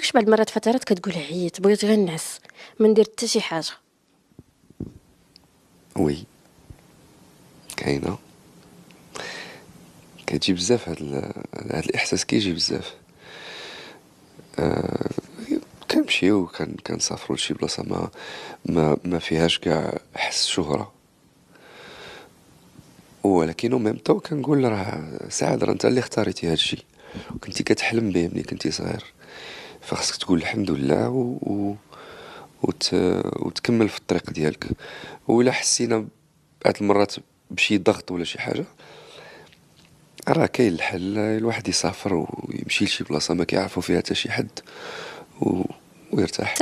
واش بعض المرات فترات كتقول عييت بغيت غير نعس ما ندير حتى شي حاجه؟ وي، كاينه. كتجي بزاف هاد الاحساس كيجي بزاف. آه كنمشيو كنسافرو لشي بلاصه ما فيهاش كاع حس شهره، ولكن ميم طو كنقول راه سعد، راه انت اللي اختاريتي هادشي وكنتي كتحلم به ملي كنتي صغير، فخاصك تقول الحمد لله وت... وتكمل في الطريق ديالك. وإلا حسينا بعض المرات بشي ضغط ولا شي حاجة، راه كاين الحل، الواحد يسافر ويمشي لشي بلاصة ما كيعرفو فيها حتى شي حد و... ويرتاح.